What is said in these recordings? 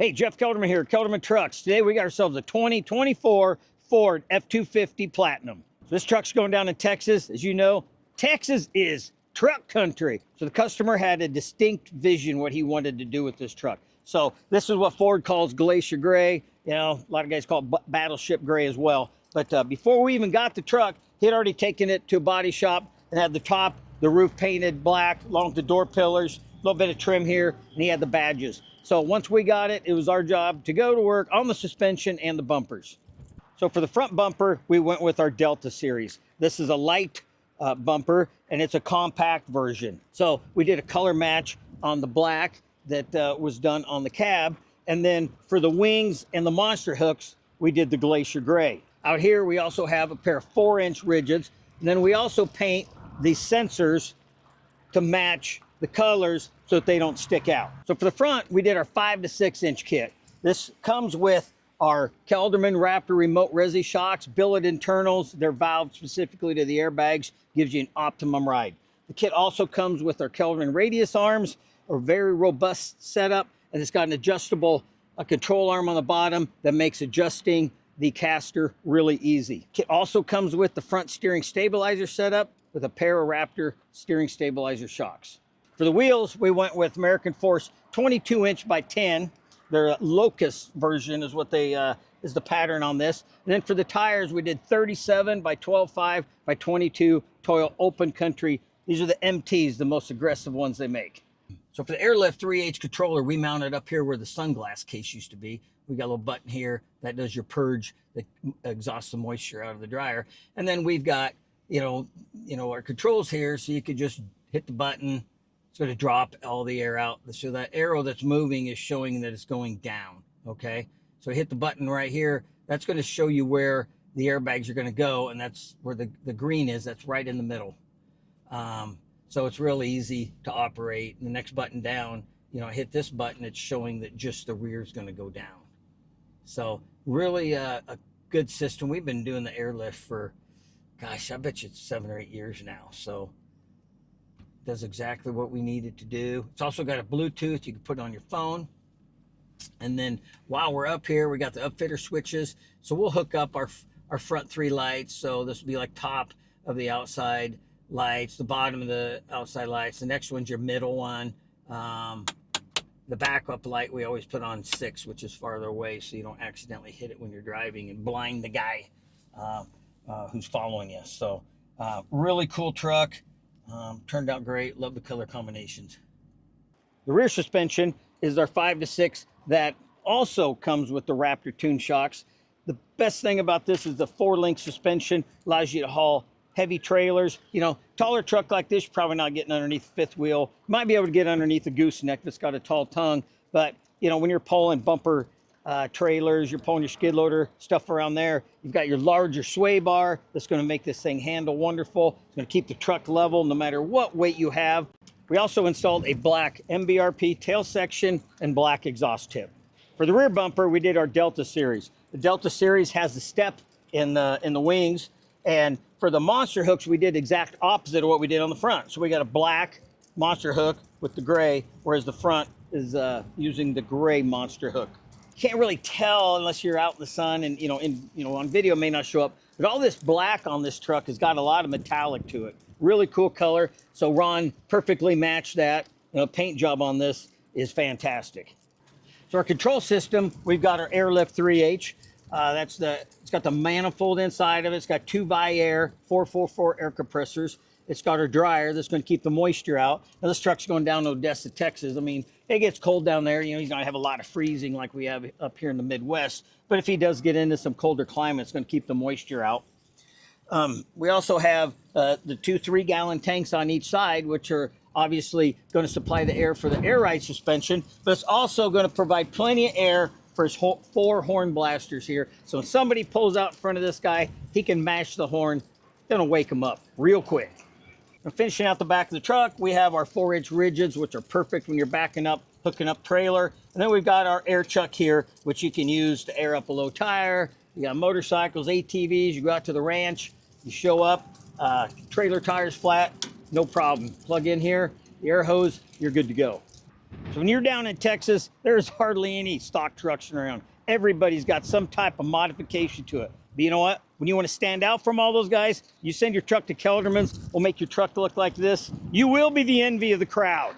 Hey, Jeff Kelderman here, Kelderman Trucks. Today we got ourselves a 2024 Ford F-250 Platinum. This truck's going down in Texas. As you know, Texas is truck country. So the customer had a distinct vision what he wanted to do with this truck. So this is what Ford calls Glacier Gray. You know, a lot of guys call it Battleship Gray as well. But before we even got the truck, he had already taken it to a body shop and had the top, the roof painted black, along with the door pillars, a little bit of trim here, and he had the badges. So once we got it, it was our job to go to work on the suspension and the bumpers. So for the front bumper, we went with our Delta series. This is a light bumper, and it's a compact version. So we did a color match on the black that was done on the cab. And then for the wings and the monster hooks, we did the Glacier Gray. Out here, we also have a pair of 4-inch rigids. And then we also paint these sensors to match the colors so that they don't stick out. So for the front, we did our 5 to 6 inch kit. This comes with our Kelderman Raptor remote resi shocks, billet internals. They're valved specifically to the airbags, gives you an optimum ride. The kit also comes with our Kelderman radius arms, a very robust setup, and it's got an adjustable control arm on the bottom that makes adjusting the caster really easy. Kit also comes with the front steering stabilizer setup with a pair of Raptor steering stabilizer shocks. For the wheels, we went with American Force 22-inch by 10. Their Locust version is what they is the pattern on this. And then for the tires, we did 37 by 12.5 by 22 Toyo Open Country. These are the MTs, the most aggressive ones they make. So for the Airlift 3H controller, we mounted up here where the sunglass case used to be. We got a little button here that does your purge, that exhausts the moisture out of the dryer. And then we've got, you know, our controls here, so you could just hit the button. It's going to drop all the air out. So that arrow that's moving is showing that it's going down, okay? So hit the button right here. That's going to show you where the airbags are going to go, and that's where the green is. That's right in the middle. So it's really easy to operate. And the next button down, you know, hit this button, it's showing that just the rear is going to go down. So really a good system. We've been doing the Airlift for, gosh, I bet you it's 7 or 8 years now. So does exactly what we needed to do. It's also got a Bluetooth you can put on your phone. And then while we're up here, we got the upfitter switches. So we'll hook up our front 3 lights. So this will be like top of the outside lights, the bottom of the outside lights. The next one's your middle one. The backup light we always put on 6, which is farther away, so you don't accidentally hit it when you're driving and blind the guy who's following you. So really cool truck. Turned out great. Love the color combinations. The rear suspension is our 5 to 6 that also comes with the Raptor Tune shocks. The best thing about this is the 4-link suspension allows you to haul heavy trailers. You know, taller truck like this, you're probably not getting underneath the 5th wheel. You might be able to get underneath the gooseneck if it's got a tall tongue. But, you know, when you're pulling bumper trailers, you're pulling your skid loader, stuff around there, you've got your larger sway bar that's going to make this thing handle wonderful. It's going to keep the truck level no matter what weight you have. We also installed a black MBRP tail section and black exhaust tip. For the rear bumper, we did our Delta series. The Delta series has the step in the wings, and for the monster hooks, we did exact opposite of what we did on the front. So we got a black monster hook with the gray, whereas the front is using the gray monster hook. Can't really tell unless you're out in the sun, and on video it may not show up, but all this black on this truck has got a lot of metallic to it. Really cool color. So Ron perfectly matched that. Paint job on this is fantastic. So our control system, we've got our Airlift 3H. It's got the manifold inside of it. It's got 2 Viair 444 air compressors. It's got our dryer that's going to keep the moisture out. Now this truck's going down to Odessa, Texas. I mean, it gets cold down there. You know, he's going to have a lot of freezing like we have up here in the Midwest. But if he does get into some colder climate, it's going to keep the moisture out. We also have the 2 3-gallon tanks on each side, which are obviously going to supply the air for the air ride suspension. But it's also going to provide plenty of air for his 4 horn blasters here. So when somebody pulls out in front of this guy, he can mash the horn. Gonna wake him up real quick. And finishing out the back of the truck, we have our 4-inch rigids, which are perfect when you're backing up, hooking up trailer. And then we've got our air chuck here, which you can use to air up a low tire. You got motorcycles, ATVs, you go out to the ranch, you show up, trailer tires flat, no problem. Plug in here, the air hose, you're good to go. So when you're down in Texas, there's hardly any stock trucks around. Everybody's got some type of modification to it. But you know what? When you want to stand out from all those guys, you send your truck to Kelderman's. We'll make your truck look like this. You will be the envy of the crowd.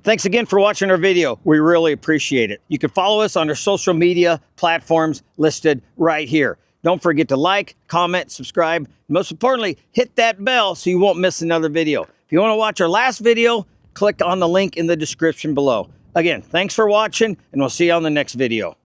Thanks again for watching our video. We really appreciate it. You can follow us on our social media platforms listed right here. Don't forget to like, comment, subscribe. Most importantly, hit that bell so you won't miss another video. If you want to watch our last video, click on the link in the description below. Again, thanks for watching, and we'll see you on the next video.